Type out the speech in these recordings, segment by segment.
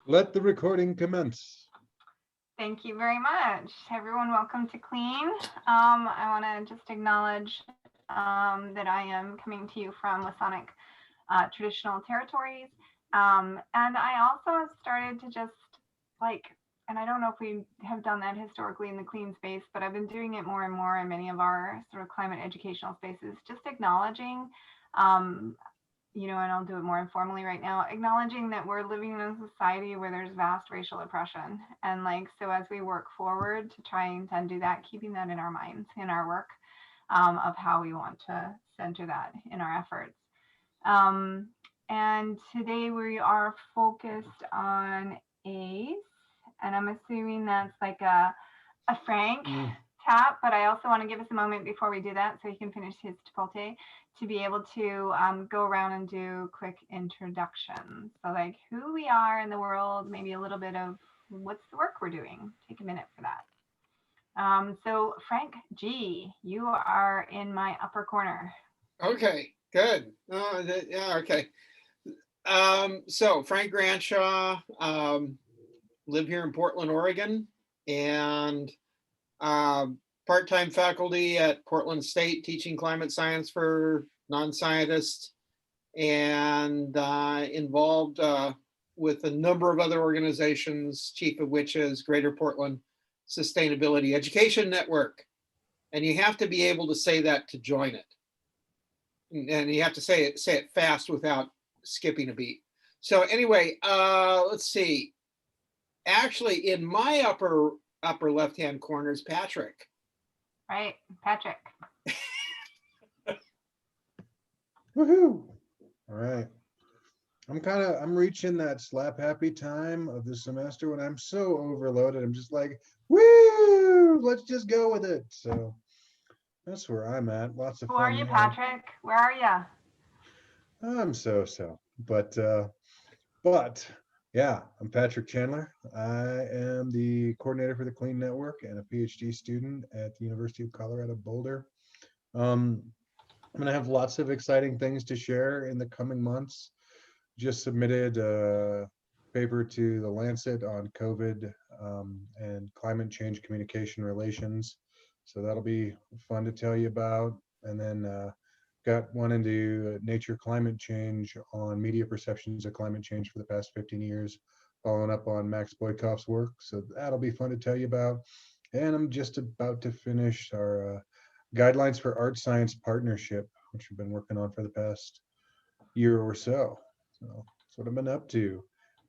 Let the recording commence. Thank you very much. Everyone, welcome to Clean. I want to just acknowledge that I am coming to you from Masonic traditional territories. And I also have started to just and I don't know if we have done that historically in the Clean space, but I've been doing it more and more in many of our sort of climate educational spaces, just acknowledging and I'll do it more informally right now, acknowledging that we're living in a society where there's vast racial oppression. And so as we work forward to trying to undo that, keeping that in our minds, in our work, of how we want to center that in our efforts. And today we are focused on ACE, and I'm assuming that's like a Frank tap, but I also want to give us a moment before we do that so he can finish his chipotle to be able to go around and do quick introductions. So like who we are in the world, maybe a little bit of what's the work we're doing. Take a minute for that. So Frank G, you are in my upper corner. Okay, good. Yeah, okay. So Frank Granshaw, live here in Portland, Oregon, and part-time faculty at Portland State teaching climate science for non-scientists, and involved with a number of other organizations, chief of which is Greater Portland Sustainability Education Network. And you have to be able to say that to join it. And you have to say it fast without skipping a beat. So anyway, let's see. Actually, in my upper left-hand corner is Patrick. Right, Patrick. Woohoo! All right. I'm reaching that slap happy time of the semester when I'm so overloaded. I'm just like, woo, let's just go with it. So that's where I'm at. Lots of Who fun. are you, Patrick? Where are you? I'm so. But yeah, I'm Patrick Chandler. I am the coordinator for the Clean Network and a PhD student at the University of Colorado Boulder. I'm going to have lots of exciting things to share in the coming months. Just submitted a paper to the Lancet on COVID and climate change communication relations. So that'll be fun to tell you about. And then got one into Nature Climate Change on media perceptions of climate change for the past 15 years, following up on Max Boykoff's work. So that'll be fun to tell you about. And I'm just about to finish our Guidelines for Art Science Partnership, which we've been working on for the past year or so. So that's what I've been up to.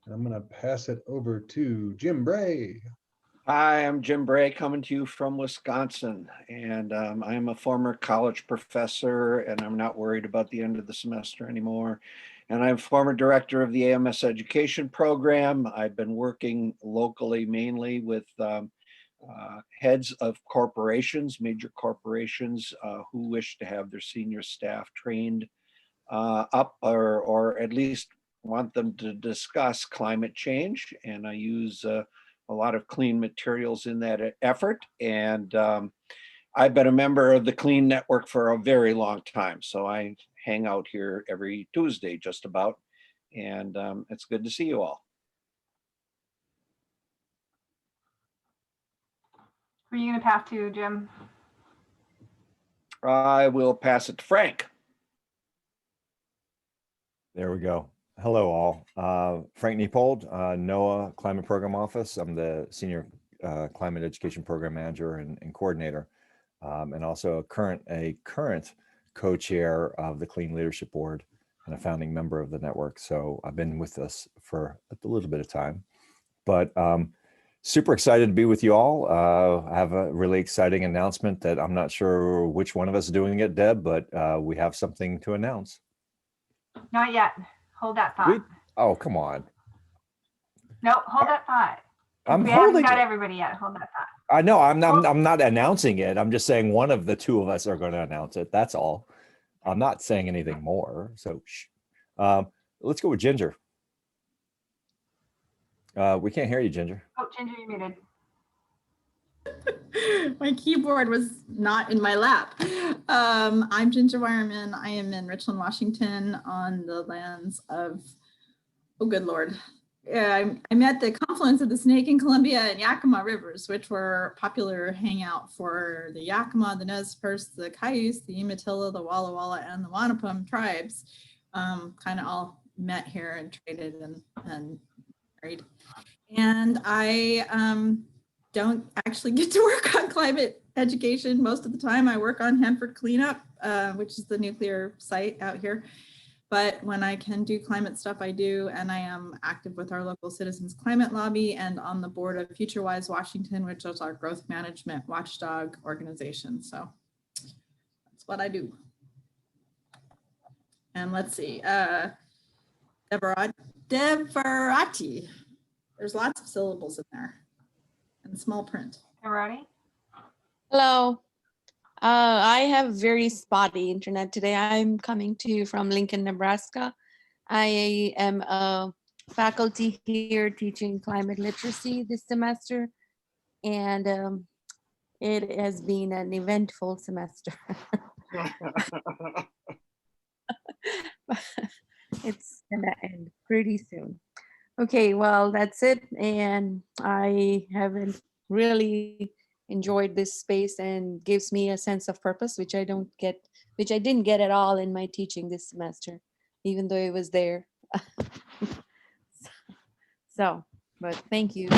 And I'm going to pass it over to Jim Bray. Hi, I'm Jim Bray, coming to you from Wisconsin, and I'm a former college professor, and I'm not worried about the end of the semester anymore. And I'm former director of the AMS education program. I've been working locally mainly with heads of corporations, major corporations who wish to have their senior staff trained up or at least want them to discuss climate change. And I use a lot of clean materials in that effort. And I've been a member of the Clean Network for a very long time. So I hang out here every Tuesday, just about. And it's good to see you all. Who are you going to pass to, Jim? I will pass it to Frank. There we go. Hello, all. Frank Niepold, NOAA Climate Program Office. I'm the Senior Climate Education Program Manager and Coordinator, and also a current co-chair of the Clean Leadership Board and a founding member of the network. So I've been with us for a little bit of time, but super excited to be with you all. I have a really exciting announcement that I'm not sure which one of us is doing it, Deb, but we have something to announce. Not yet. Hold that thought. Oh, come on. No, hold that thought. We haven't got everybody yet. Hold that thought. I know. I'm not announcing it. I'm just saying one of the two of us are going to announce it. That's all. I'm not saying anything more. So let's go with Ginger. We can't hear you, Ginger. Oh, Ginger, you muted. My keyboard was not in my lap. I'm Ginger Wireman. I am in Richland, Washington on the lands of, oh good Lord, I'm at the confluence of the Snake and Columbia and Yakima rivers, which were popular hangout for the Yakima, the Nez Perce, the Cayuse, the Umatilla, the Walla Walla, and the Wanapum tribes. Kind of all met here and traded and married. And I don't actually get to work on climate education most of the time. I work on Hanford Cleanup, which is the nuclear site out here. But when I can do climate stuff, I do. And I am active with our local citizens climate lobby and on the board of FutureWise Washington, which is our growth management watchdog organization. So that's what I do. And let's see, Devarati. There's lots of syllables in there and small print. Ready? Hello. I have very spotty internet today. I'm coming to you from Lincoln, Nebraska. I am a faculty here teaching climate literacy this semester, and it has been an eventful semester. It's gonna end pretty soon. Okay, well, that's it. And I haven't really enjoyed this space and gives me a sense of purpose, which I didn't get at all in my teaching this semester, even though it was there. So, but thank you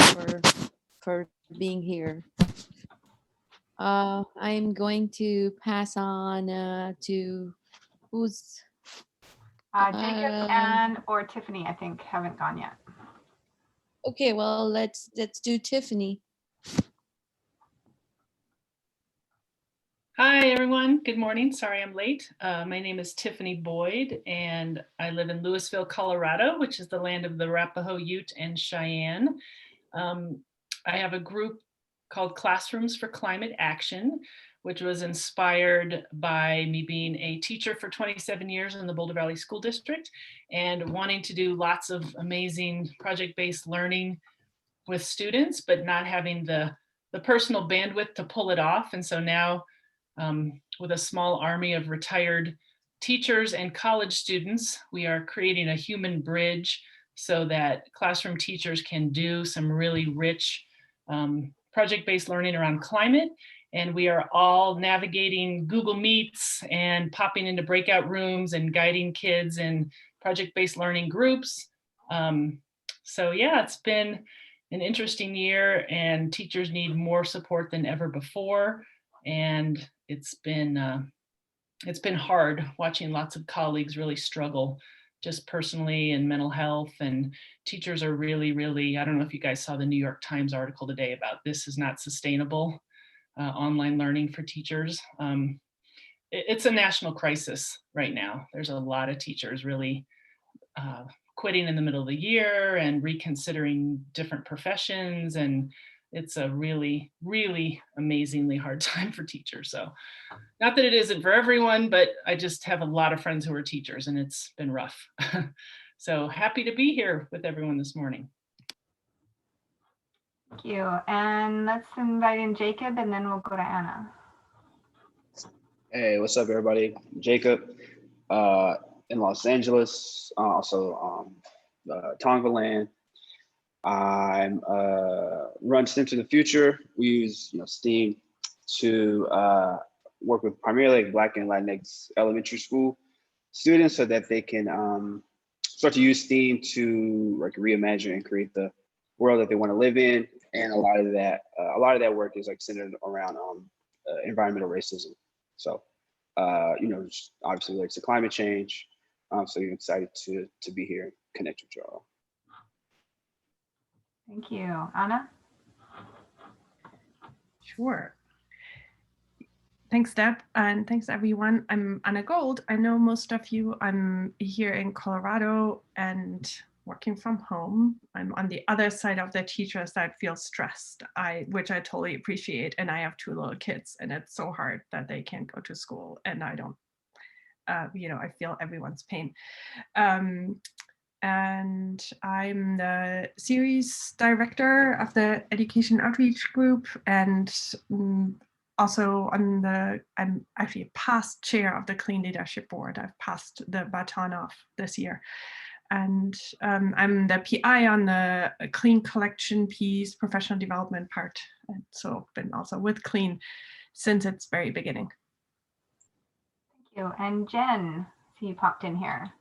for being here. I'm going to pass on to who's Jacob and or Tiffany, I think, haven't gone yet. okay. Well, let's do Tiffany. Hi, everyone. Good morning. Sorry I'm late. My name is Tiffany Boyd, and I live in Louisville, Colorado, which is the land of the Arapaho, Ute, and Cheyenne. I have a group called Classrooms for Climate Action, which was inspired by me being a teacher for 27 years in the Boulder Valley School District and wanting to do lots of amazing project-based learning with students, but not having the personal bandwidth to pull it off. And so now, with a small army of retired teachers and college students, we are creating a human bridge so that classroom teachers can do some really rich project-based learning around climate. And we are all navigating Google Meets and popping into breakout rooms and guiding kids in project-based learning groups. So yeah, it's been an interesting year, and teachers need more support than ever before. And it's been hard watching lots of colleagues really struggle just personally and mental health, and teachers are really, I don't know if you guys saw the New York Times article today about this is not sustainable, online learning for teachers. It's a national crisis right now. There's a lot of teachers really quitting in the middle of the year and reconsidering different professions, and it's a really amazingly hard time for teachers. So not that it isn't for everyone, but I just have a lot of friends who are teachers, and it's been rough. So happy to be here with everyone this morning. Thank you. And let's invite in Jacob, and then we'll go to Anna. Hey, what's up, everybody? Jacob in Los Angeles, also Tongaland. I'm run STEM to the Future. We use STEAM to work with primarily Black and Latinx elementary school students so that they can start to use STEAM to like reimagine and create the world that they want to live in. And a lot of that work is like centered around environmental racism. So obviously relates to climate change. So I'm excited to be here and connect with y'all. Thank you. Anna? Sure. Thanks, Deb, and thanks, everyone. I'm Anna Gold. I know most of you. I'm here in Colorado and working from home. I'm on the other side of the teachers that feel stressed, which I totally appreciate. And I have 2 little kids, and it's so hard that they can't go to school. And I don't, I feel everyone's pain. And I'm the series director of the Education Outreach Group, and also I'm actually a past chair of the Clean Leadership Board. I've passed the baton off this year. and I'm the PI on the Clean collection piece, professional development part. And so been also with Clean since its very beginning. Thank you. And Jen, see you popped in here.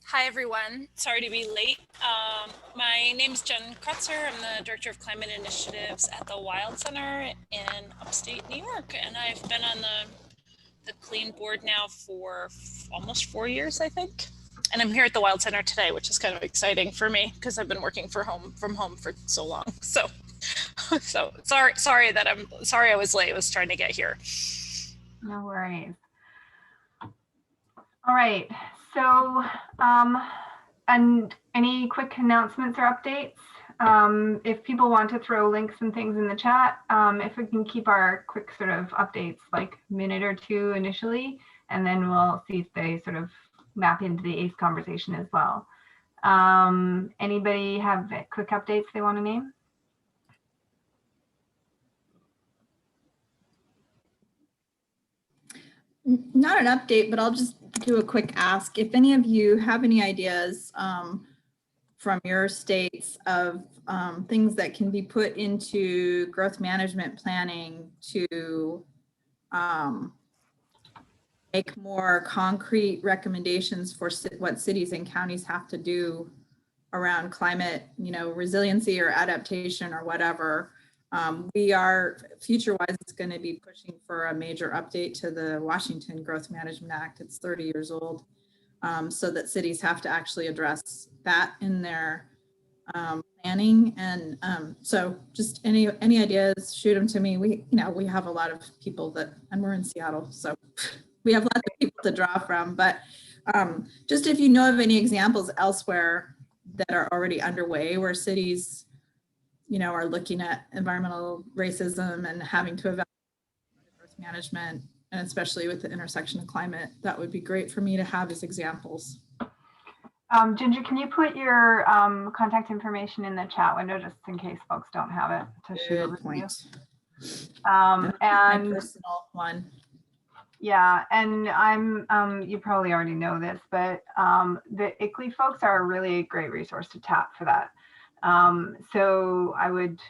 Hi, everyone. Sorry to be late. My name is Jen Krutzer. I'm the Director of Climate Initiatives at the Wild Center in upstate New York. And I've been on the Clean board now for almost 4 years, I think. And I'm here at the Wild Center today, which is kind of exciting for me because I've been working from home for so long. So sorry I was late. I was trying to get here. No worries. All right. So, and any quick announcements or updates? If people want to throw links and things in the chat, if we can keep our quick sort of updates like a minute or two initially, and then we'll see if they sort of map into the ACE conversation as well. Anybody have quick updates they want to name? Not an update, but I'll just do a quick ask. If any of you have any ideas from your states of things that can be put into growth management planning to make more concrete recommendations for what cities and counties have to do around climate, resiliency or adaptation or whatever. We are future-wise going to be pushing for a major update to the Washington Growth Management Act. It's 30 years old, so that cities have to actually address that in their planning. And so just any ideas, shoot them to me. We have a lot of people and we're in Seattle, so we have lots of people to draw from. But just if you know of any examples elsewhere that are already underway where cities are looking at environmental racism and having to evaluate growth management, and especially with the intersection of climate, that would be great for me to have as examples. Ginger, can you put your contact information in the chat window just in case folks don't have it to shoot over to you? And my personal one. Yeah, and you probably already know this, but the ICLEI folks are a really great resource to tap for that. So I would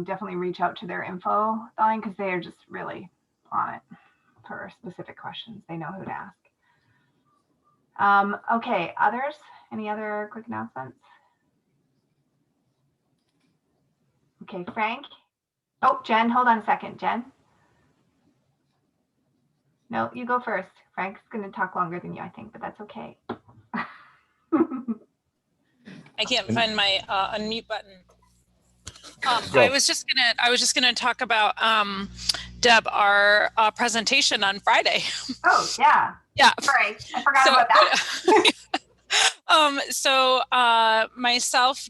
definitely reach out to their info line because they are just really on it for specific questions. They know who to ask. Okay, others? Any other quick announcements? Okay, Frank. Oh, Jen, hold on a second, Jen. No, you go first. Frank's going to talk longer than you, I think, but that's okay. I can't find my unmute button. I was just gonna talk about Deb, our presentation on Friday. Oh yeah. Yeah. Sorry, I forgot about that. So myself,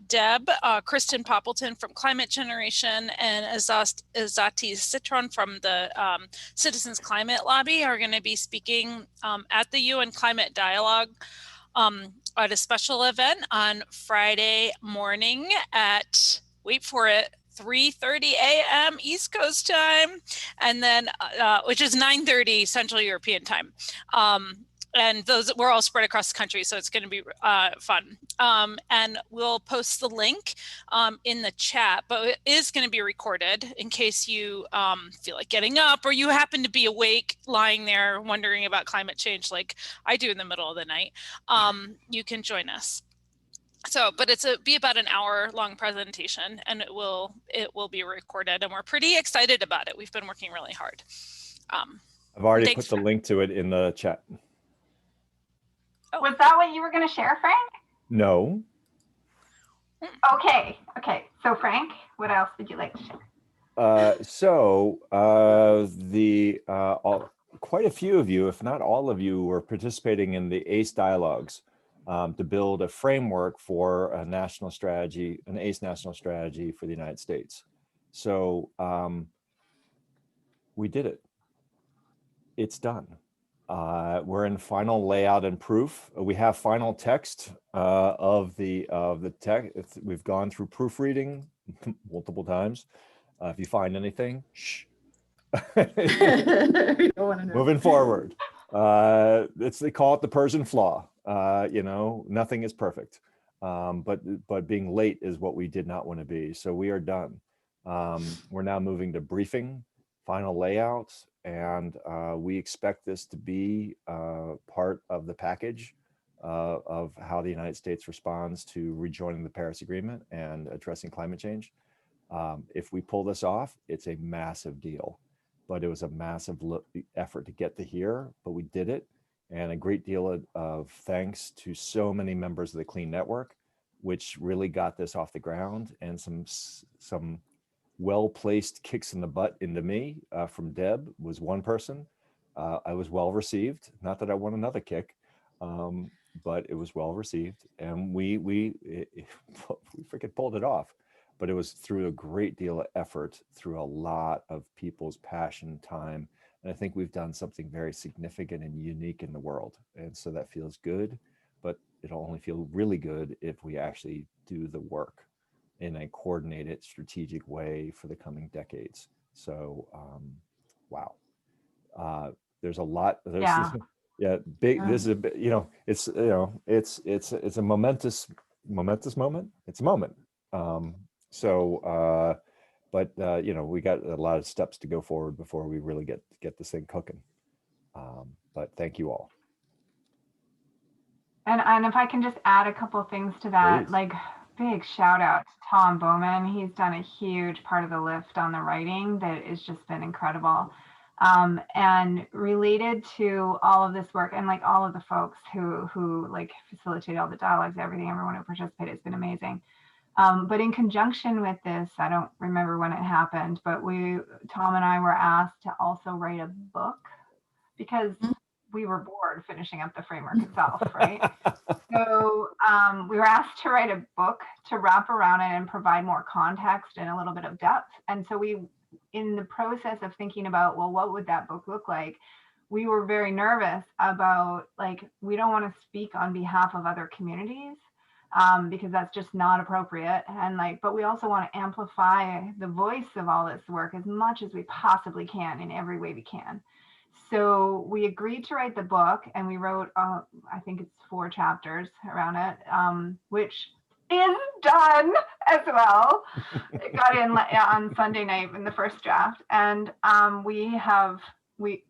Deb, Kristen Poppleton from Climate Generation, and Azati Citron from the Citizens Climate Lobby are going to be speaking at the UN Climate Dialogue at a special event on Friday morning at, wait for it, 3:30 a.m. East Coast time, and then which is 9:30 Central European time. And those, we're all spread across the country, so it's going to be fun. And we'll post the link in the chat, but it is going to be recorded in case you feel like getting up or you happen to be awake, lying there wondering about climate change like I do in the middle of the night. You can join us. So, but be about an hour-long presentation, and it will be recorded, and we're pretty excited about it. We've been working really hard. I've already put the link to it in the chat. Oh. Was that what you were going to share, Frank? No. Okay. So Frank, what else would you like to share? Quite a few of you, if not all of you, were participating in the ACE dialogues to build a framework for a national strategy, an ACE national strategy for the United States. So we did it. It's done. We're in final layout and proof. We have final text of the text. We've gone through proofreading multiple times. If you find anything, shh. Moving forward. They call it the Persian flaw. You know, nothing is perfect. But being late is what we did not want to be. So we are done. We're now moving to briefing, final layouts, and we expect this to be part of the package of how the United States responds to rejoining the Paris Agreement and addressing climate change. If we pull this off, it's a massive deal, but it was a massive effort to get to here, but we did it. And a great deal of thanks to so many members of the Clean Network, which really got this off the ground, and some well-placed kicks in the butt into me from Deb was one person. I was well received. Not that I want another kick, but it was well received, and we freaking pulled it off. But it was through a great deal of effort, through a lot of people's passion, time. And I think we've done something very significant and unique in the world. And so that feels good, but it'll only feel really good if we actually do the work in a coordinated, strategic way for the coming decades. So, wow. There's a lot. Yeah. Yeah, big. This is a bit, you know, it's, you know, it's a momentous moment. It's a moment. But you know, we got a lot of steps to go forward before we really get this thing cooking. But thank you all. And if I can just add a couple of things to that, Please. like big shout out to Tom Bowman. He's done a huge part of the lift on the writing that has just been incredible. And related to all of this work and like all of the folks who like facilitate all the dialogues, everyone who participated, it's been amazing. But in conjunction with this, I don't remember when it happened, but Tom and I were asked to also write a book because we were bored finishing up the framework itself, right? So we were asked to write a book to wrap around it and provide more context and a little bit of depth. And so in the process of thinking about, well, what would that book look like? We were very nervous about, like, we don't want to speak on behalf of other communities because that's just not appropriate. And like, but we also want to amplify the voice of all this work as much as we possibly can in every way we can. So we agreed to write the book, and we wrote, I think it's 4 chapters around it, which is done as well. It got in on Sunday night in the first draft. And we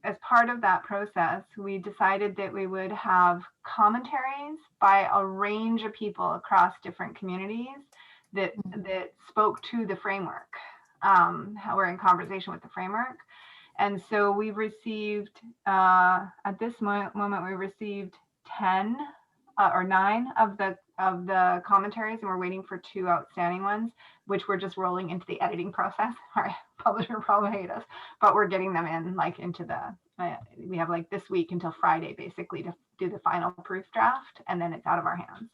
as part of that process, we decided that we would have commentaries by a range of people across different communities that spoke to the framework, how we're in conversation with the framework. And so we've received, at this moment, we received 10 or 9 of the commentaries, and we're waiting for 2 outstanding ones, which we're just rolling into the editing process. Our publisher probably hate us, but we're getting them in like into we have like this week until Friday, basically, to do the final proof draft, and then it's out of our hands.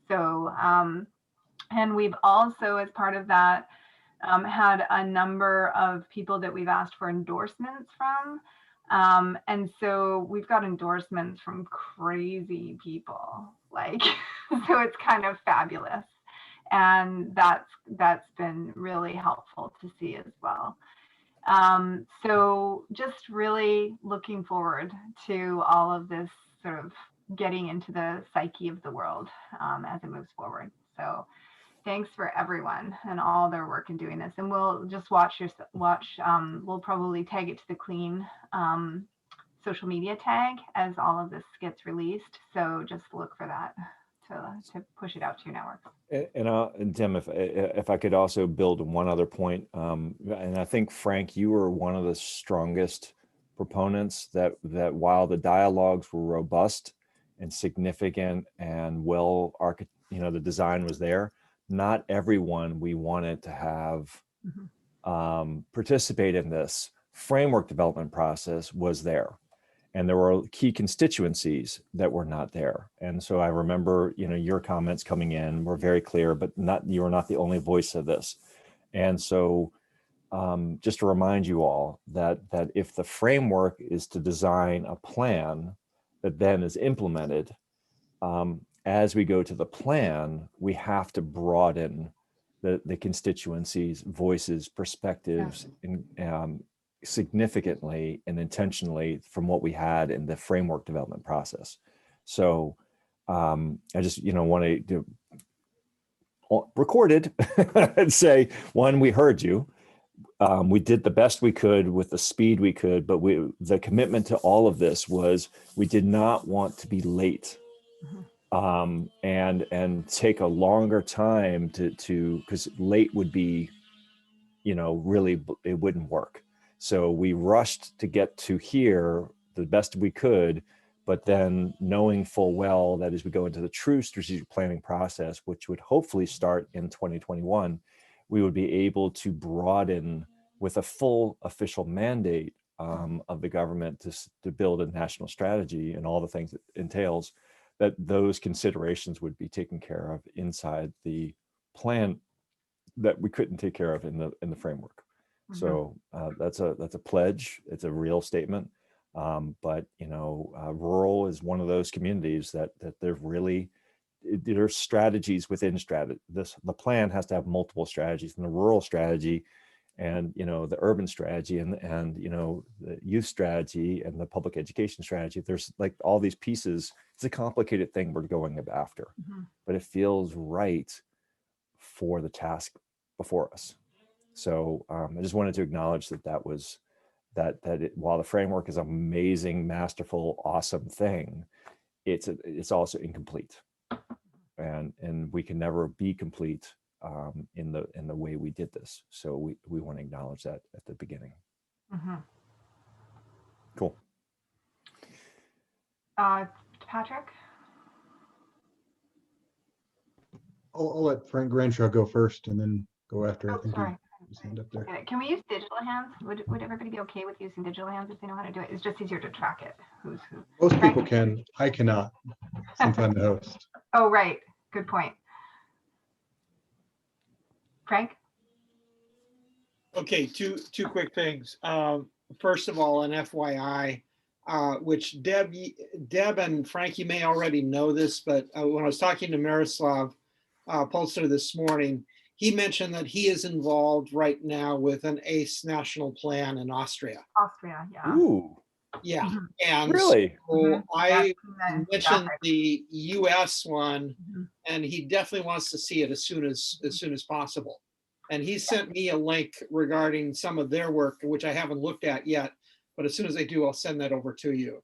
So, and we've also, as part of that, had a number of people that we've asked for endorsements from. And so we've got endorsements from crazy people, like, so it's kind of fabulous. And that's been really helpful to see as well. So just really looking forward to all of this sort of getting into the psyche of the world as it moves forward. So thanks for everyone and all their work in doing this. And we'll just watch, we'll probably tag it to the Clean social media tag as all of this gets released. So just look for that to push it out to your networks. And Tim, if I could also build one other point, and I think, Frank, you were one of the strongest proponents that while the dialogues were robust and significant and the design was there, not everyone we wanted to have participate in this framework development process was there. And there were key constituencies that were not there. And so I remember, your comments coming in were very clear, but you were not the only voice of this. And so just to remind you all that if the framework is to design a plan that then is implemented, as we go to the plan, we have to broaden the constituencies, voices, perspectives, significantly and intentionally from what we had in the framework development process. So I just, want to do recorded and say, one, we heard you. We did the best we could with the speed we could, but the commitment to all of this was we did not want to be late, and take a longer time to because late would be, really it wouldn't work. So we rushed to get to here the best we could, but then knowing full well that as we go into the true strategic planning process, which would hopefully start in 2021, we would be able to broaden with a full official mandate of the government to build a national strategy and all the things it entails, that those considerations would be taken care of inside the plan that we couldn't take care of in the framework. So that's a pledge. It's a real statement. But rural is one of those communities that there's strategies within strategy. The plan has to have multiple strategies, and the rural strategy, and the urban strategy, and the youth strategy, and the public education strategy. There's like all these pieces. It's a complicated thing we're going after, but it feels right for the task before us. So I just wanted to acknowledge while the framework is an amazing, masterful, awesome thing, it's also incomplete, and we can never be complete in the way we did this. So we want to acknowledge that at the beginning. Cool. Patrick? I'll let Frank Granshaw go first and then go after. I think Sorry. his hand up there. Okay, can we use digital hands? Would everybody be okay with using digital hands if they know how to do it? It's just easier to track it. Who's who? Most people can. I cannot, since I'm the host. Oh, right. Good point. Frank? Okay, two quick things. First of all, an FYI, which Deb and Frank, you may already know this, but when I was talking to Miroslav Polster this morning, he mentioned that he is involved right now with an ACE national plan in Austria. Austria, yeah. Ooh. Yeah, and Really? so I Yeah, mentioned the US one, Mhm. and he definitely wants to see it as soon as possible. And he sent me a link regarding some of their work, which I haven't looked at yet, but as soon as I do, I'll send that over to you.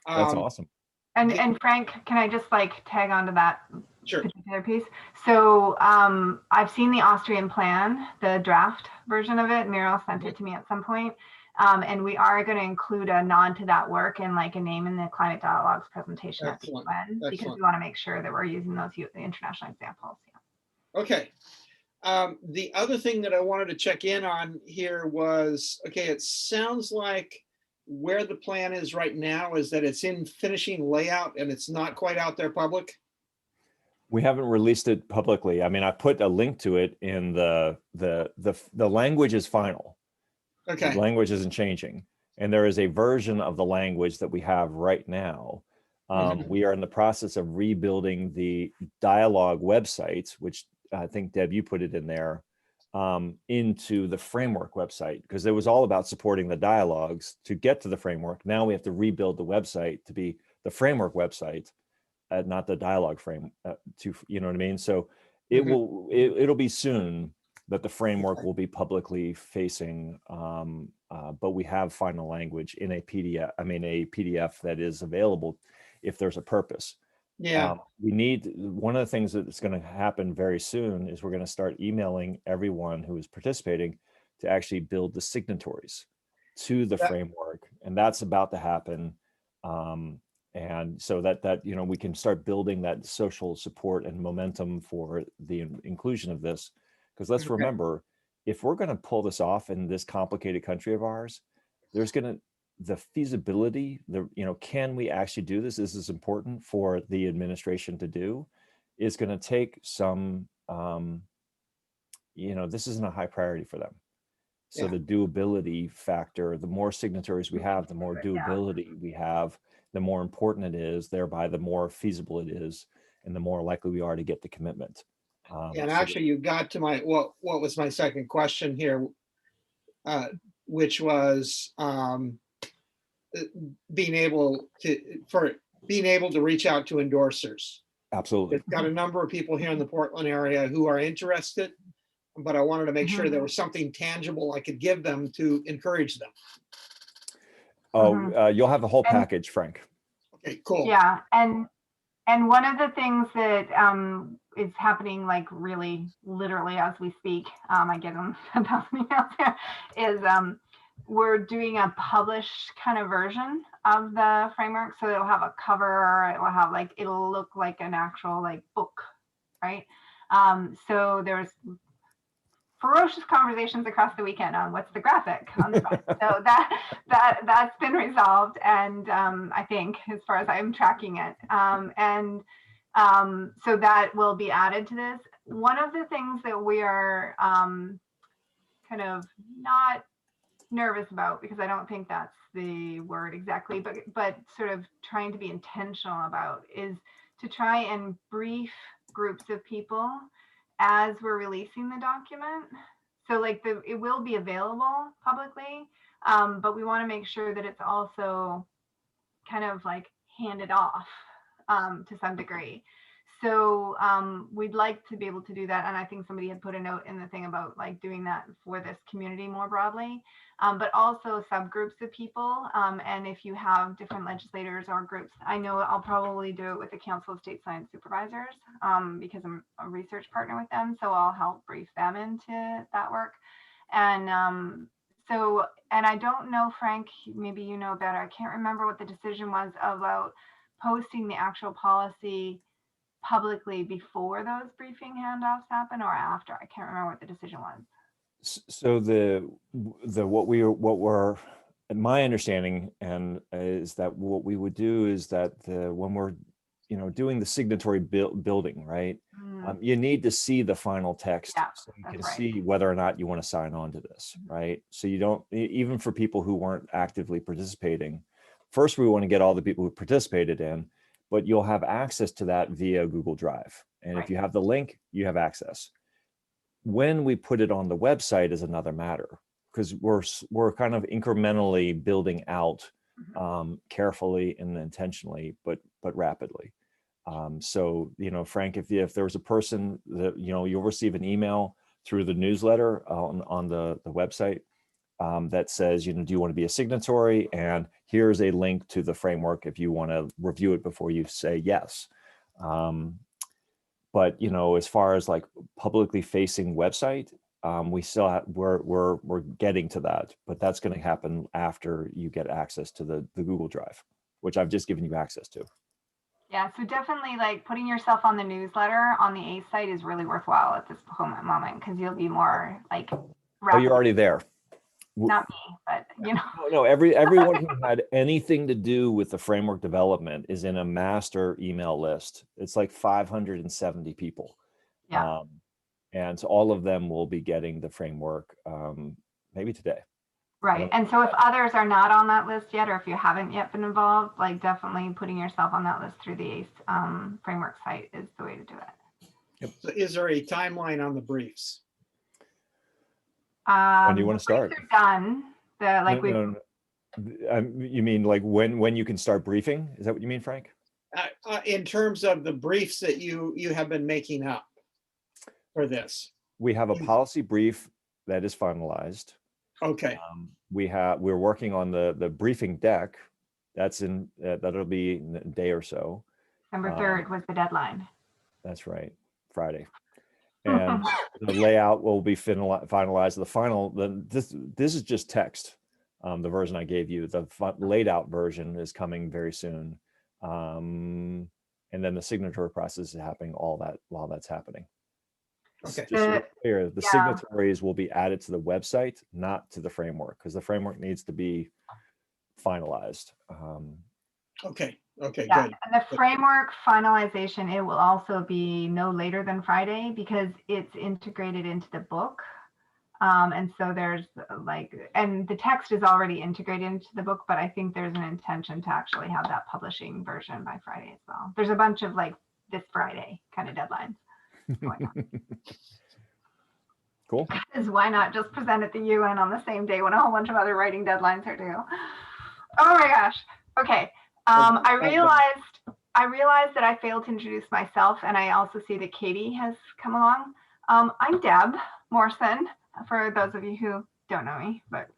That's awesome. And Frank, can I just tag onto that Sure. particular piece? So I've seen the Austrian plan, the draft version of it. Muriel sent it to me at some point. And we are going to include a nod to that work and a name in the Climate Dialogues presentation at the UN, because we want to make sure that we're using those international examples. Yeah. Okay. The other thing that I wanted to check in on here was, okay, it sounds like where the plan is right now is that it's in finishing layout and it's not quite out there public. We haven't released it publicly. I mean, I put a link to it in the language is final. Okay. The language isn't changing. And there is a version of the language that we have right now. We are in the process of rebuilding the dialogue website, which I think, Deb, you put it in there, into the framework website, because it was all about supporting the dialogues to get to the framework. Now we have to rebuild the website to be the framework website, not the dialogue frame, you know what I mean? So it'll be soon that the framework will be publicly facing, but we have final language in a PDF that is available if there's a purpose. Yeah. One of the things that's going to happen very soon is we're going to start emailing everyone who is participating to actually build the signatories to the framework. And that's about to happen. And so that we can start building that social support and momentum for the inclusion of this. Because let's remember, if we're going to pull this off in this complicated country of ours, the feasibility, can we actually do this? This is important for the administration to do, is going to take some, this isn't a high priority for them. So the doability factor, the more signatories we have, the more doability we have, the more important it is, thereby the more feasible it is, and the more likely we are to get the commitment. And actually you got to what was my second question here, which was being able to, being able to reach out to endorsers. Absolutely. It's got a number of people here in the Portland area who are interested, but I wanted to make sure there was something tangible I could give them to encourage them. Oh, you'll have the whole package, Frank. Okay, cool. Yeah, and one of the things that is happening, like really literally as we speak, I get them 10,000 emails here, is we're doing a published kind of version of the framework. So it'll have a cover, it will have like, it'll look like an actual like book, right? So there's ferocious conversations across the weekend on what's the graphic on the front. So that's been resolved, and I think as far as I'm tracking it, so that will be added to this. One of the things that we are kind of not nervous about, because I don't think that's the word exactly, but sort of trying to be intentional about, is to try and brief groups of people as we're releasing the document. So like it will be available publicly, but we want to make sure that it's also kind of like handed off to some degree. So we'd like to be able to do that. And I think somebody had put a note in the thing about like doing that for this community more broadly, but also subgroups of people. And if you have different legislators or groups, I know I'll probably do it with the Council of State Science Supervisors because I'm a research partner with them. So I'll help brief them into that work. And and I don't know, Frank, maybe you know better. I can't remember what the decision was about posting the actual policy publicly before those briefing handoffs happen or after. I can't remember what the decision was. So what we're my understanding and is that what we would do is that when we're doing the signatory building, right, you need to see the final text so you can see whether or not you want to sign on to this, right? So you don't, even for people who weren't actively participating, first we want to get all the people who participated in, but you'll have access to that via Google Drive. And if you have the link, you have access. When we put it on the website is another matter, because we're kind of incrementally building out carefully and intentionally, but rapidly. So, Frank, if there was a person that, you'll receive an email through the newsletter on the website that says, do you want to be a signatory? And here's a link to the framework if you want to review it before you say yes. But, as far as like publicly facing website, we still have, we're getting to that, but that's going to happen after you get access to the Google Drive, which I've just given you access to. Yeah, so definitely like putting yourself on the newsletter on the ACE site is really worthwhile at this moment, because you'll be more like. Oh, you're already there. Not me, but No, everyone who had anything to do with the framework development is in a master email list. It's like 570 people. Yeah. And so all of them will be getting the framework maybe today. Right. And so if others are not on that list yet, or if you haven't yet been involved, like definitely putting yourself on that list through the ACE framework site is the way to do it. Yep. So is there a timeline on the briefs? When do you want to start? They're done. No. You mean like when you can start briefing? Is that what you mean, Frank? In terms of the briefs that you have been making up for this. We have a policy brief that is finalized. Okay. We're working on the briefing deck. That'll be in a day or so. December 3rd was the deadline. That's right, Friday. And the layout will be finalized. The final, this is just text. The version I gave you, the laid out version is coming very soon. And then the signatory process is happening while that's happening. Okay. Just so clear, the signatories will be added to the website, not to the framework, because the framework needs to be finalized. Okay, Yeah. good. And the framework finalization, it will also be no later than Friday because it's integrated into the book. And so there's and the text is already integrated into the book, but I think there's an intention to actually have that publishing version by Friday as well. There's a bunch of this Friday kind of deadlines. Cool. Because why not just present it to the UN on the same day when a whole bunch of other writing deadlines are due? Oh my gosh. Okay. I realized that I failed to introduce myself, and I also see that Katie has come along. I'm Deb Morrison, for those of you who don't know me, but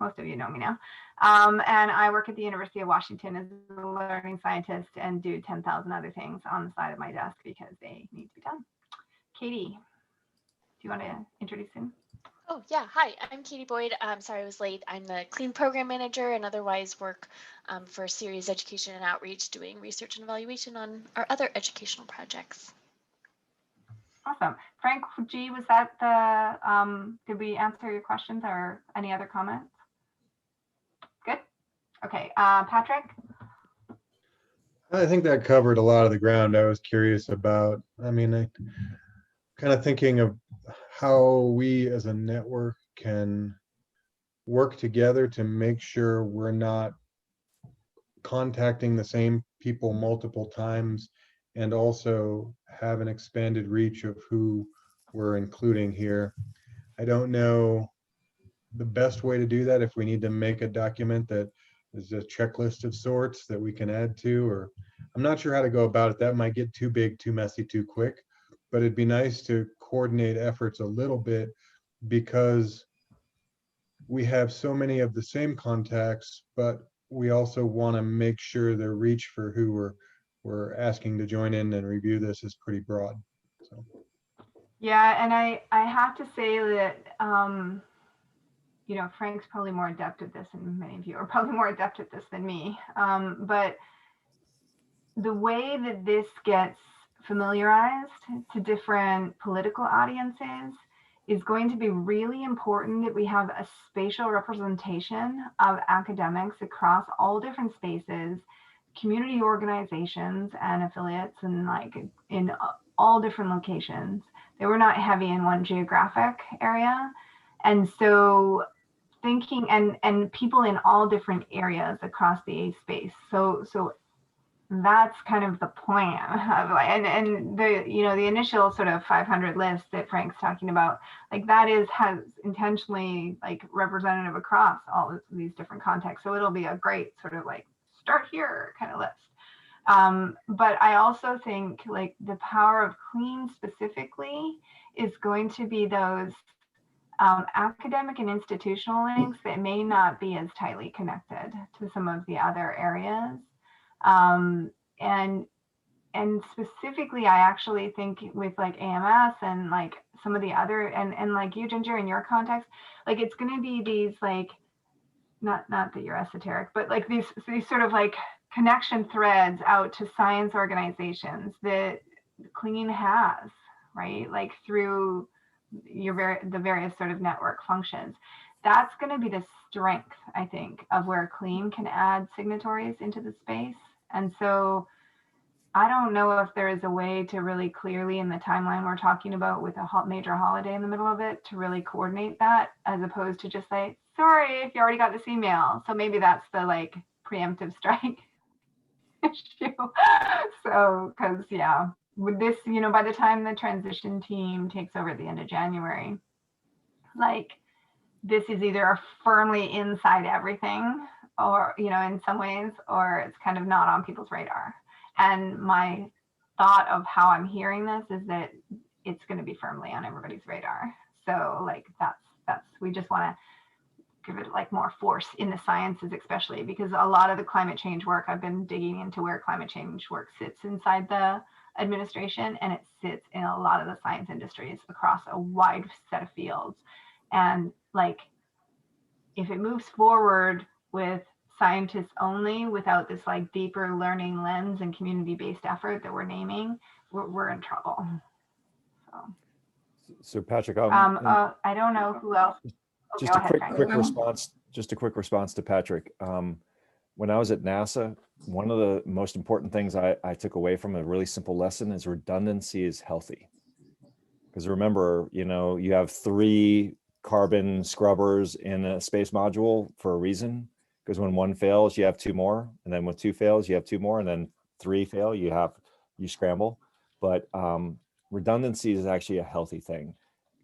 most of you know me now. And I work at the University of Washington as a learning scientist and do 10,000 other things on the side of my desk because they need to be done. Katie, do you want to introduce him? Oh, yeah. Hi, I'm Katie Boyd. Sorry I was late. I'm the Clean Program Manager and otherwise work for Series Education and Outreach, doing research and evaluation on our other educational projects. Awesome. Frank G, was that the, did we answer your questions or any other comments? Good. Okay, Patrick? I think that covered a lot of the ground I was curious about. I mean, I kind of thinking of how we as a network can work together to make sure we're not contacting the same people multiple times and also have an expanded reach of who we're including here. I don't know the best way to do that, if we need to make a document that is a checklist of sorts that we can add to, or I'm not sure how to go about it. That might get too big, too messy, too quick, but it'd be nice to coordinate efforts a little bit because we have so many of the same contacts, but we also want to make sure the reach for who we're asking to join in and review this is pretty broad. So. Yeah, and I have to say that, you know, Frank's probably more adept at this, and many of you are probably more adept at this than me. But the way that this gets familiarized to different political audiences is going to be really important, that we have a spatial representation of academics across all different spaces, community organizations and affiliates, and like in all different locations. They were not heavy in one geographic area. And so thinking, and people in all different areas across the A space. So that's kind of the plan of like, and the, you know, the initial sort of 500 list that Frank's talking about, like that has intentionally like representative across all of these different contexts. So it'll be a great sort of like start here kind of list. But I also think like the power of Clean specifically is going to be those academic and institutional links that may not be as tightly connected to some of the other areas. And specifically, I actually think with like AMS and like some of the other, and like you, Ginger, in your context, like it's going to be these like, not that you're esoteric, but like these sort of like connection threads out to science organizations that Clean has, right? Like through the various sort of network functions. That's going to be the strength, I think, of where Clean can add signatories into the space. And so I don't know if there is a way to really clearly in the timeline we're talking about with a major holiday in the middle of it to really coordinate that, as opposed to just say, sorry, if you already got this email. So maybe that's the like preemptive strike issue. So, because yeah, with this, you know, by the time the transition team takes over at the end of January, like this is either firmly inside everything or, you know, in some ways, or it's kind of not on people's radar. And my thought of how I'm hearing this is that it's going to be firmly on everybody's radar. So like that's we just want to give it like more force in the sciences, especially because a lot of the climate change work, I've been digging into where climate change work sits inside the administration, and it sits in a lot of the science industries across a wide set of fields. And like, if it moves forward with scientists only without this like deeper learning lens and community-based effort that we're naming, we're in trouble. So Patrick, I don't know who else. Just a quick response to Patrick. When I was at NASA, one of the most important things I took away from a really simple lesson is redundancy is healthy. Because remember, you know, you have 3 carbon scrubbers in a space module for a reason. Because when 1 fails, you have 2 more, and then when 2 fails, you have 2 more, and then 3 fail, you scramble. But redundancy is actually a healthy thing.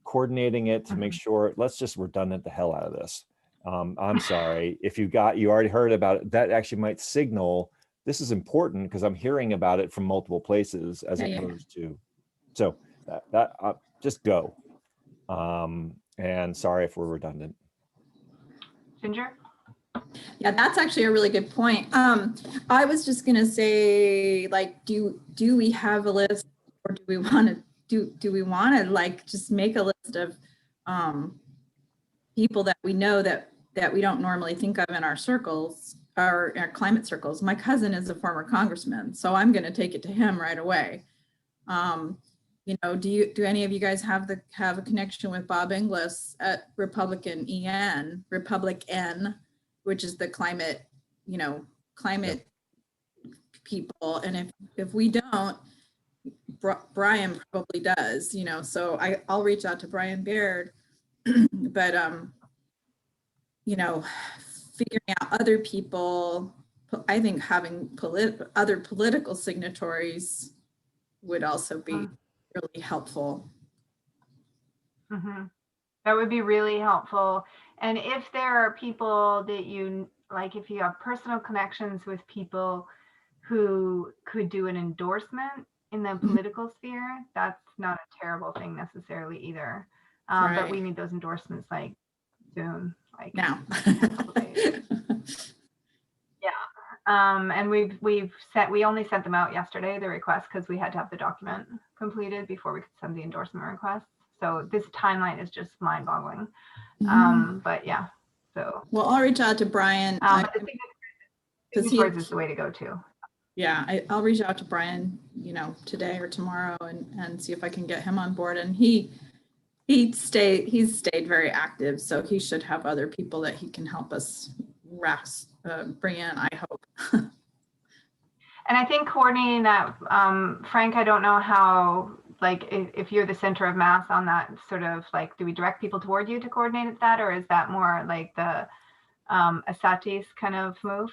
Coordinating it to make sure, let's just redundant the hell out of this. I'm sorry if you already heard about it, that actually might signal this is important because I'm hearing about it from multiple places as Yeah, yeah. opposed to, so that just go. And sorry if we're redundant. Ginger? Yeah, that's actually a really good point. I was just gonna say, like, do we have a list, or do we want to like just make a list of people that we know that we don't normally think of in our circles, our climate circles? My cousin is a former congressman, so I'm gonna take it to him right away. You know, do any of you guys have a connection with Bob Inglis at Republican, which is the climate, climate people? And if we don't, Brian probably does, so I'll reach out to Brian Baird. But figuring out other people, I think having other political signatories would also be really helpful. Mm-hmm. That would be really helpful. And if there are people that you like, if you have personal connections with people who could do an endorsement in the political sphere, that's not a terrible thing necessarily either. But we need those endorsements like soon, like now. And we only sent them out yesterday, the request, because we had to have the document completed before we could send the endorsement request. So this timeline is just mind-boggling. But yeah, so. Well, I'll reach out to Brian. But the signatures is the way to go too. Yeah, I'll reach out to Brian, today or tomorrow, and see if I can get him on board. And he's stayed very active, so he should have other people that he can help us bring in, I hope. And I think coordinating that, Frank, I don't know how, like, if you're the center of mass on that sort of, like, do we direct people toward you to coordinate that, or is that more like the Asatis kind of move?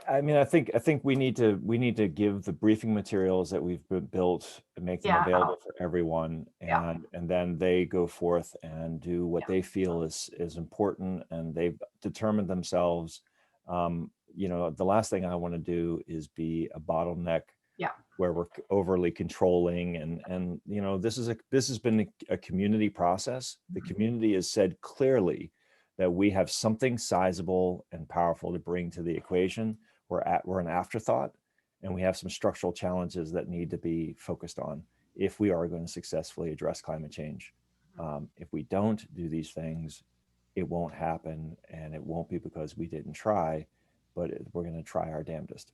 I mean, I think we need to give the briefing materials that we've built and make them available for everyone, and then they go forth and do what they feel is important, and they've determined themselves. The last thing I want to do is be a bottleneck where we're overly controlling, and this has been a community process. The community has said clearly that we have something sizable and powerful to bring to the equation. We're an afterthought, and we have some structural challenges that need to be focused on if we are going to successfully address climate change. If we don't do these things, it won't happen, and it won't be because we didn't try, but we're going to try our damnedest.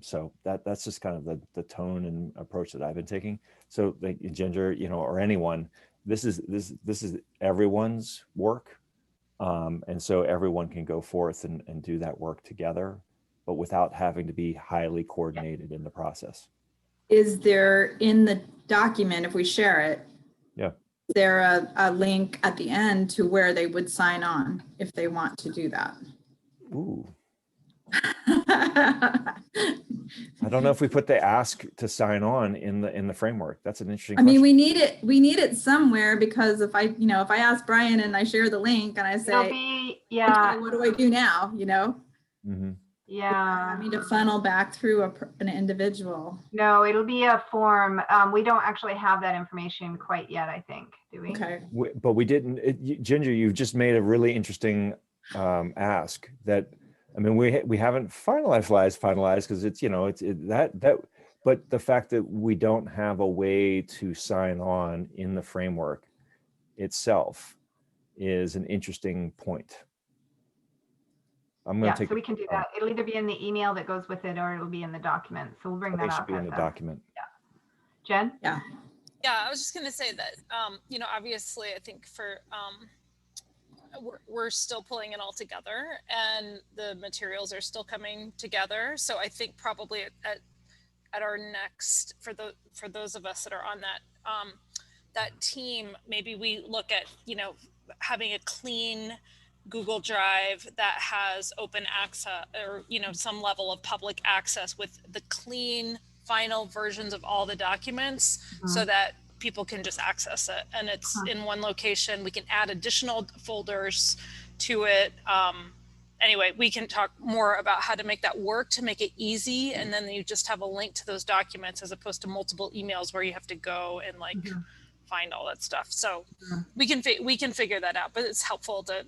So that's just kind of the tone and approach that I've been taking. So like Ginger, or anyone, this is everyone's work. And so everyone can go forth and do that work together, but without having to be highly coordinated in the process. Is there, in the document, if we share it, is there a link at the end to where they would sign on if they want to do that? Ooh. I don't know if we put the ask to sign on in the framework. That's an interesting question. I mean, we need it somewhere, because if I ask Brian and I share the link and I say, okay, what do I do now? Mm-hmm. I need to funnel back through an individual. No, it'll be a form. We don't actually have that information quite yet, I think. Do we? Okay. But we didn't. Ginger, you've just made a really interesting ask that. I mean, we haven't finalized because it's but the fact that we don't have a way to sign on in the framework itself is an interesting point. I'm going to take. So we can do that. It'll either be in the email that goes with it, or it'll be in the document. So we'll bring that up. It should be in the document. Yeah. Jen? Yeah. Yeah, I was just going to say that, obviously, I think for we're still pulling it all together, and the materials are still coming together. So I think probably at our next, for those of us that are on that team, maybe we look at having a clean Google Drive that has open access, or some level of public access with the clean final versions of all the documents, so that people can just access it, and it's in one location. We can add additional folders to it, anyway, we can talk more about how to make that work, to make it easy. And then you just have a link to those documents as opposed to multiple emails where you have to go and like find all that stuff. So we can figure that out, but it's helpful to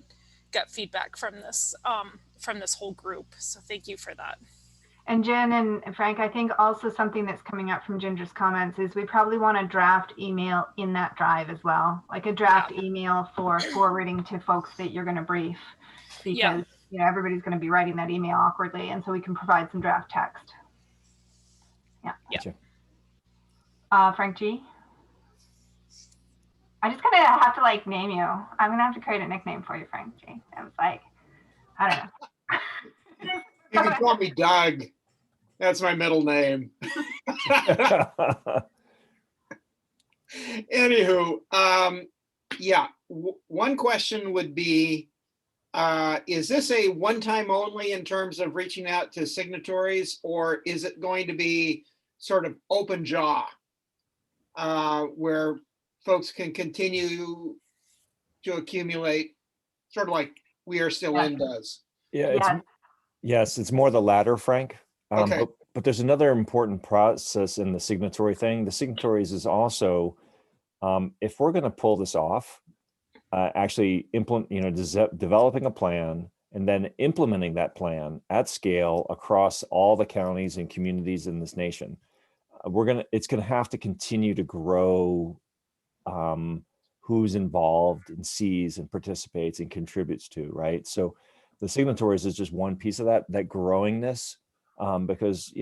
get feedback from this whole group. So thank you for that. And Jen and Frank, I think also something that's coming up from Ginger's comments is we probably want a draft email in that drive as well, like a draft email for forwarding to folks that you're going to brief, because you know everybody's going to be writing that email awkwardly, and so we can provide some draft text. Frank G. I just gonna have to like name you. I'm gonna have to create a nickname for you, Frank G. I was like, I don't know. You can call me Doug. That's my middle name. Anywho, one question would be, is this a one-time only in terms of reaching out to signatories, or is it going to be sort of open jaw, where folks can continue to accumulate, sort of like We Are Still In does? Yes, it's more the latter, Frank. Okay. But there's another important process in the signatory thing. The signatories is also, if we're going to pull this off, actually developing a plan and then implementing that plan at scale across all the counties and communities in this nation, it's going to have to continue to grow who's involved and sees and participates and contributes to, right? So the signatories is just one piece of that growingness, because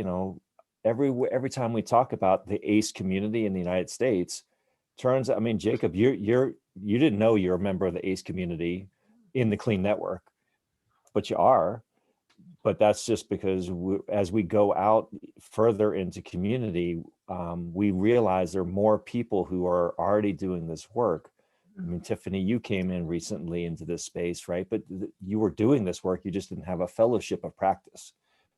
every time we talk about the ACE community in the United States, Jacob, you didn't know you're a member of the ACE community in the Clean Network, but you are. But that's just because as we go out further into community, we realize there are more people who are already doing this work. I mean, Tiffany, you came in recently into this space, right? But you were doing this work. You just didn't have a fellowship of practice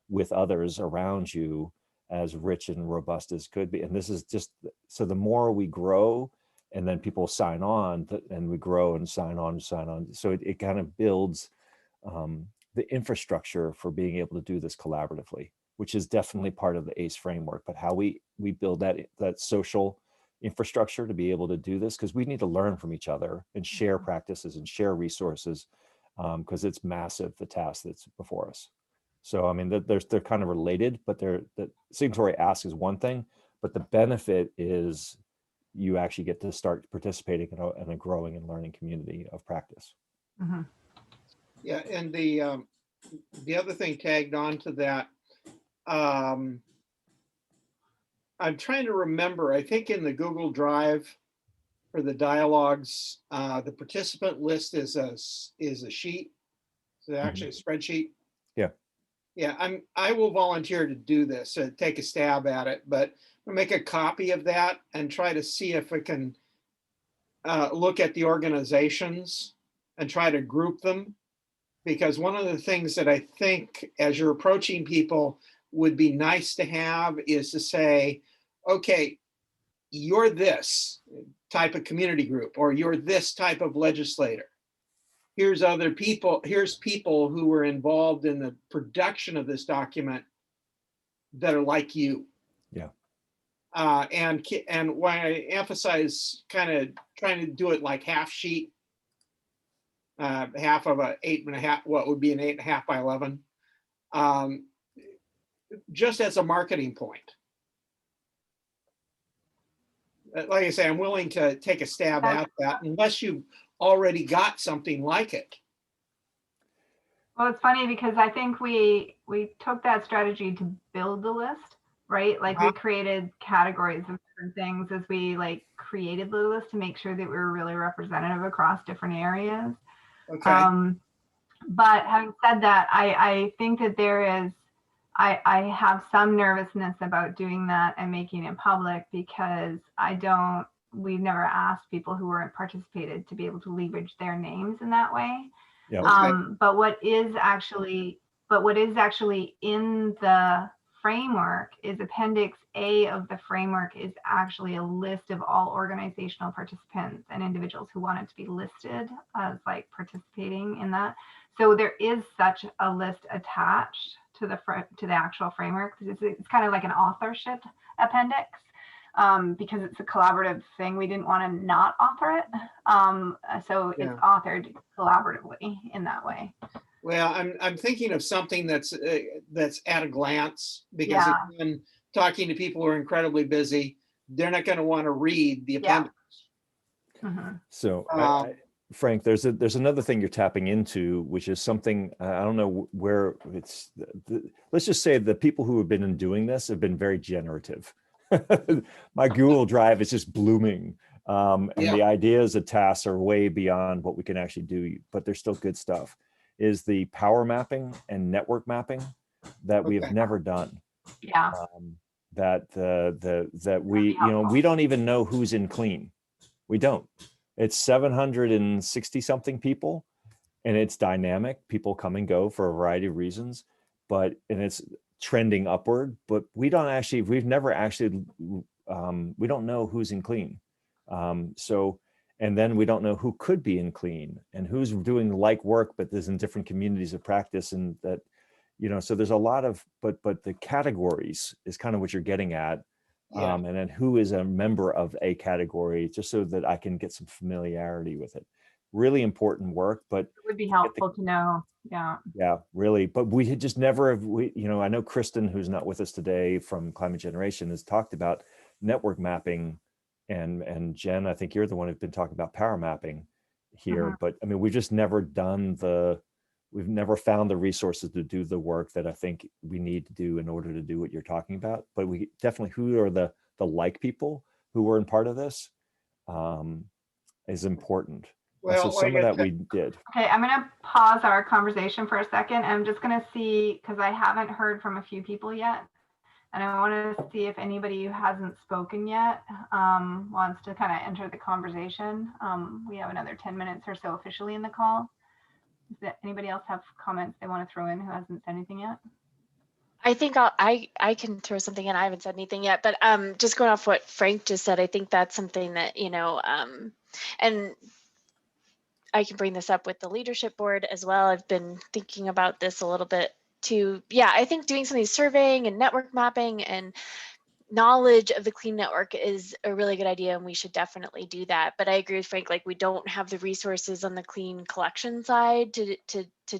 with others around you as rich and robust as could be. And this is just, so the more we grow and then people sign on and we grow and sign on. So it kind of builds the infrastructure for being able to do this collaboratively, which is definitely part of the ACE framework, but how we build that social infrastructure to be able to do this, because we need to learn from each other and share practices and share resources, because it's massive, the task that's before us. So, I mean, they're kind of related, but the signatory ask is one thing, but the benefit is you actually get to start participating in a growing and learning community of practice. Mm-hmm. Yeah, and the other thing tagged on to that, I'm trying to remember, I think in the Google Drive for the dialogues, the participant list is a sheet. So actually a spreadsheet. Yeah, I will volunteer to do this, take a stab at it, but I'll make a copy of that and try to see if we can look at the organizations and try to group them. Because one of the things that I think as you're approaching people would be nice to have is to say, okay, you're this type of community group, or you're this type of legislator. Here's other people, here's people who were involved in the production of this document that are like you. Yeah. And why I emphasize kind of trying to do it like half sheet, half of a 8.5, what would be an 8.5 by 11, just as a marketing point. Like I say, I'm willing to take a stab at that unless you've already got something like it. Well, it's funny because I think we took that strategy to build the list, right? Like we created categories of different things as we like created the list to make sure that we were really representative across different areas. Okay. But having said that, I think that there is, I have some nervousness about doing that and making it public because we've never asked people who weren't participated to be able to leverage their names in that way. Yeah. But what is actually in the framework is Appendix A of the framework is actually a list of all organizational participants and individuals who wanted to be listed as like participating in that. So there is such a list attached to the actual framework. It's kind of like an authorship appendix. Because it's a collaborative thing, we didn't want to not author it. So Yeah. it's authored collaboratively in that way. Well, I'm thinking of something that's at a glance, because Yeah. again, talking to people who are incredibly busy, they're not going to want to read the appendix. Mhm. So Frank, there's another thing you're tapping into, which is something, I don't know where it's, let's just say the people who have been doing this have been very generative. My Google Drive is just blooming. And the ideas of tasks are way beyond what we can actually do, but they're still good stuff. Is the power mapping and network mapping that we have never done. Yeah. That we, we don't even know who's in clean. We don't. It's 760 something people, and it's dynamic. People come and go for a variety of reasons, and it's trending upward, but we've never actually, we don't know who's in clean. And then we don't know who could be in clean and who's doing like work, but there's in different communities of practice, and that, so there's a lot of, but the categories is kind of what you're getting at. And then who is a member of a category, just so that I can get some familiarity with it. Really important work, but it would be helpful to know. Yeah, really. But we had just never have, I know Kristen, who's not with us today from Climate Generation, has talked about network mapping, and Jen, I think you're the one who's been talking about power mapping here. But I mean, we've just never we've never found the resources to do the work that I think we need to do in order to do what you're talking about. But we definitely, who are the like people who were in part of this is important. Well, so some of that we did. Okay, I'm going to pause our conversation for a second. I'm just going to see, because I haven't heard from a few people yet. And I want to see if anybody who hasn't spoken yet wants to kind of enter the conversation. We have another 10 minutes or so officially in the call. Does anybody else have comments they want to throw in who hasn't said anything yet? I think I can throw something in. I haven't said anything yet, but just going off what Frank just said, I think that's something that, and I can bring this up with the leadership board as well. I've been thinking about this a little bit too. Yeah, I think doing some of these surveying and network mapping and knowledge of the clean network is a really good idea, and we should definitely do that. But I agree with Frank, like we don't have the resources on the clean collection side to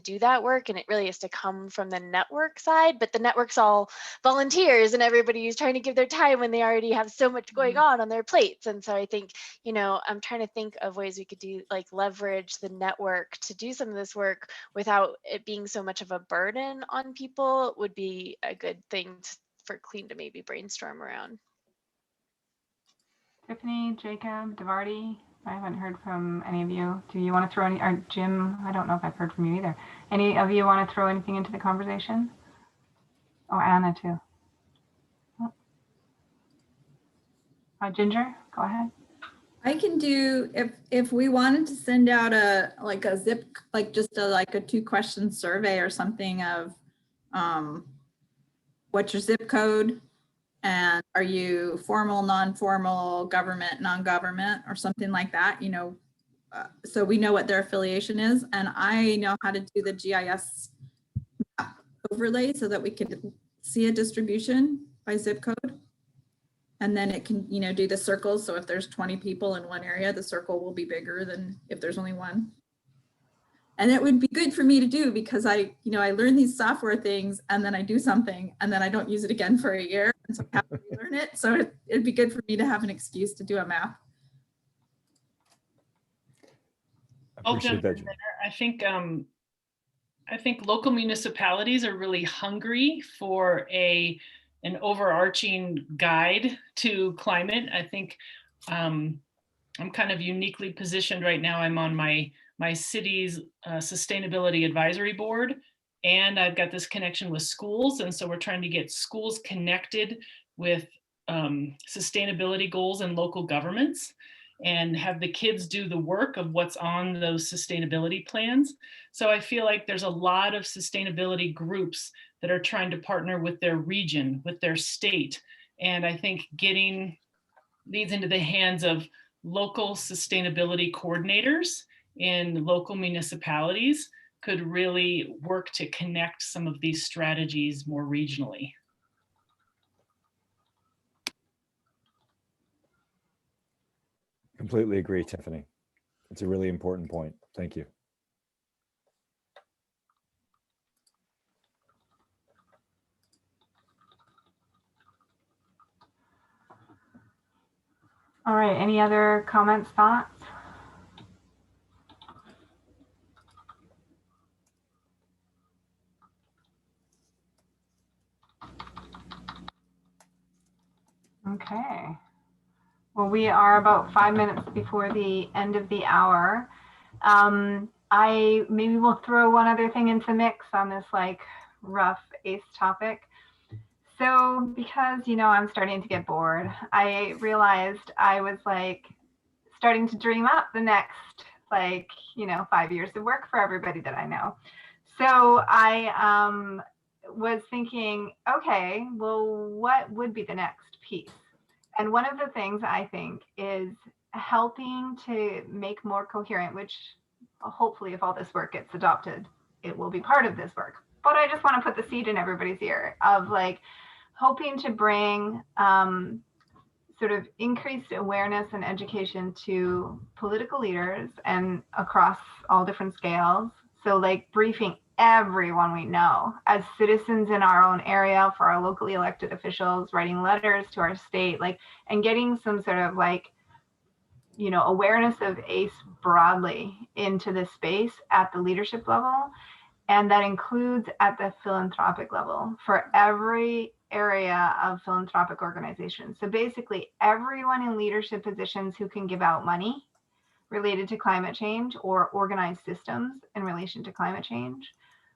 do that work, and it really has to come from the network side. But the network's all volunteers, and everybody is trying to give their time when they already have so much going on their plates. And so I think, I'm trying to think of ways we could do, like, leverage the network to do some of this work without it being so much of a burden on people would be a good thing for Clean to maybe brainstorm around. Tiffany, Jacob, Devarty, I haven't heard from any of you. Do you want to throw any, or Jim, I don't know if I've heard from you either. Any of you want to throw anything into the conversation? Oh, Anna too. Ginger, go ahead. I can do, if we wanted to send out a zip, like just a 2-question survey or something of what's your zip code, and are you formal, non-formal, government, non-government, or something like that, so we know what their affiliation is. And I know how to do the GIS overlay so that we can see a distribution by zip code. And then it can, do the circles. So if there's 20 people in one area, the circle will be bigger than if there's only one. And it would be good for me to do, because I learn these software things and then I do something and then I don't use it again for a year. And so I have to learn it. So it'd be good for me to have an excuse to do a map. I'll jump in there. I think local municipalities are really hungry for an overarching guide to climate. I think I'm kind of uniquely positioned right now. I'm on my city's sustainability advisory board, and I've got this connection with schools. And so we're trying to get schools connected with sustainability goals in local governments, and have the kids do the work of what's on those sustainability plans. So I feel like there's a lot of sustainability groups that are trying to partner with their region, with their state. And I think getting these into the hands of local sustainability coordinators in local municipalities could really work to connect some of these strategies more regionally. Completely agree, Tiffany. It's a really important point. Thank you. All right, any other comments, thoughts? Okay. Well, we are about 5 minutes before the end of the hour. I maybe will throw one other thing into the mix on this like rough ACE topic. So because, you know, I'm starting to get bored, I realized I was like starting to dream up the next, like, you know, 5 years of work for everybody that I know. So I was thinking, okay, well, what would be the next piece? And one of the things I think is helping to make more coherent, which hopefully if all this work gets adopted, it will be part of this work. But I just want to put the seed in everybody's ear of like hoping to bring sort of increased awareness and education to political leaders and across all different scales. So like briefing everyone we know as citizens in our own area, for our locally elected officials, writing letters to our state, like, and getting some sort of like, you know, awareness of ACE broadly into the space at the leadership level. And that includes at the philanthropic level for every area of philanthropic organizations. So basically everyone in leadership positions who can give out money related to climate change or organize systems in relation to climate change.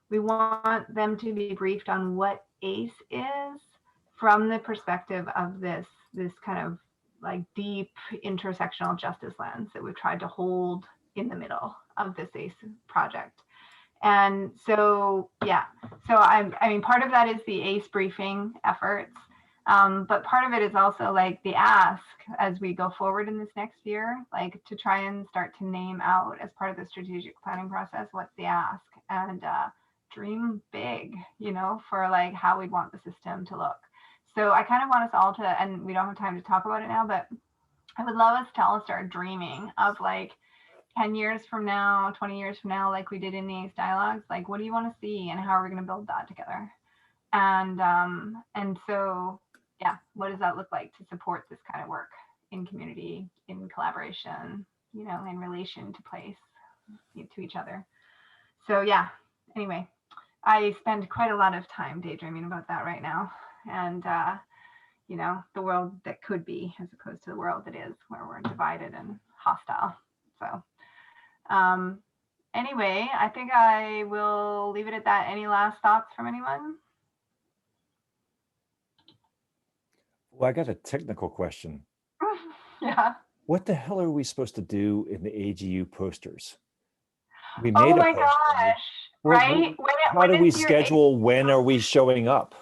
We want them to be briefed on what ACE is from the perspective of this kind of like deep intersectional justice lens that we've tried to hold in the middle of this ACE project. And so, yeah, so I mean, part of that is the ACE briefing efforts, but part of it is also like the ask as we go forward in this next year, like to try and start to name out as part of the strategic planning process, what's the ask, and dream big, you know, for like how we'd want the system to look. So I kind of want us all to, and we don't have time to talk about it now, but I would love us to all start dreaming of like 10 years from now, 20 years from now, like we did in the ACE dialogues, like what do you want to see and how are we going to build that together? And so, yeah, what does that look like to support this kind of work in community, in collaboration, you know, in relation to place, to each other? So yeah, anyway, I spend quite a lot of time daydreaming about that right now. And, you know, the world that could be as opposed to the world that is, where we're divided and hostile. So anyway, I think I will leave it at that. Any last thoughts from anyone? Well, I got a technical question. Yeah. What the hell are we supposed to do in the AGU posters? We Oh made a my poster. gosh, right? How do we schedule? When are we showing up?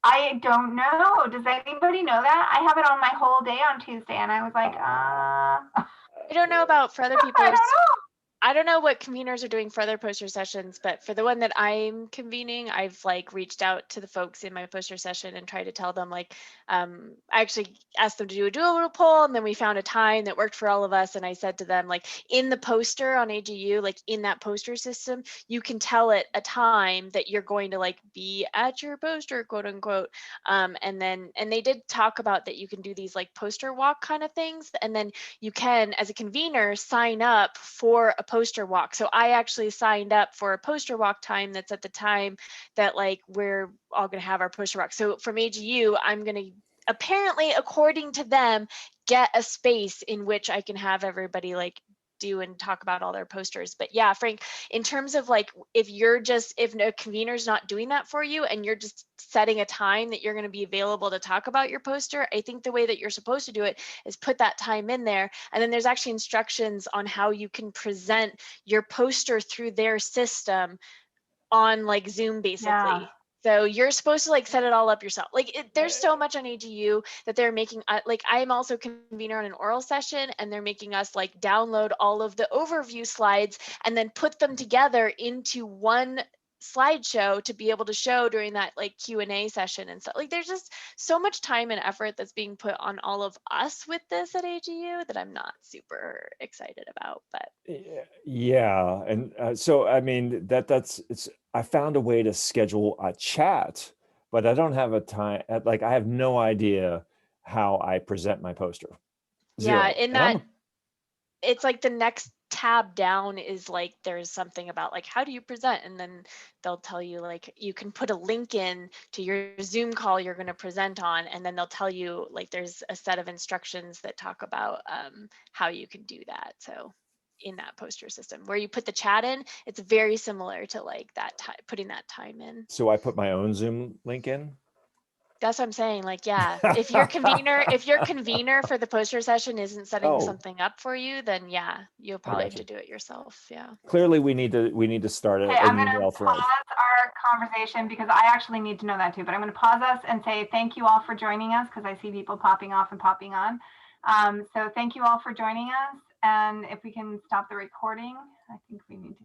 I don't know. Does anybody know that? I have it on my whole day on Tuesday, and I was like, I don't know about for other people's. I don't know. I don't know what conveners are doing for other poster sessions, but for the one that I'm convening, I've like reached out to the folks in my poster session and tried to tell them like, I actually asked them to do a doodle poll, and then we found a time that worked for all of us. And I said to them, like in the poster on AGU, like in that poster system, you can tell it a time that you're going to like be at your poster, quote unquote. And they did talk about that you can do these like poster walk kind of things. And then you can, as a convener, sign up for a poster walk. So I actually signed up for a poster walk time that's at the time that like we're all going to have our poster walk. So from AGU, I'm going to apparently, according to them, get a space in which I can have everybody like do and talk about all their posters. But yeah, Frank, in terms of like, if a convener's not doing that for you and you're just setting a time that you're going to be available to talk about your poster, I think the way that you're supposed to do it is put that time in there. And then there's actually instructions on how you can present your poster through their system on like Zoom, basically. Yeah. So you're supposed to like set it all up yourself. Like there's so much on AGU that they're making, like I am also convener on an oral session, and they're making us like download all of the overview slides and then put them together into one slideshow to be able to show during that like Q&A session and stuff. Like there's just so much time and effort that's being put on all of us with this at AGU that I'm not super excited about, but Yeah, and so I mean I found a way to schedule a chat, but I don't have a time. Like I have no idea how I present my poster. yeah, Zero. in And I'm that it's like the next tab down is like there's something about like how do you present, and then they'll tell you like you can put a link in to your Zoom call you're going to present on, and then they'll tell you like there's a set of instructions that talk about how you can do that. So in that poster system where you put the chat in, it's very similar to like that putting that time in. So I put my own Zoom link in. That's what I'm saying. Like, yeah, if your convener for the poster session isn't setting Oh. something up for you, then yeah, you'll probably have gotcha. to do it yourself. Yeah. Clearly, we need to start Okay, an I'm going to email thread. pause our conversation because I actually need to know that too, but I'm going to pause us and say thank you all for joining us because I see people popping off and popping on. So thank you all for joining us. And if we can stop the recording, I think we need to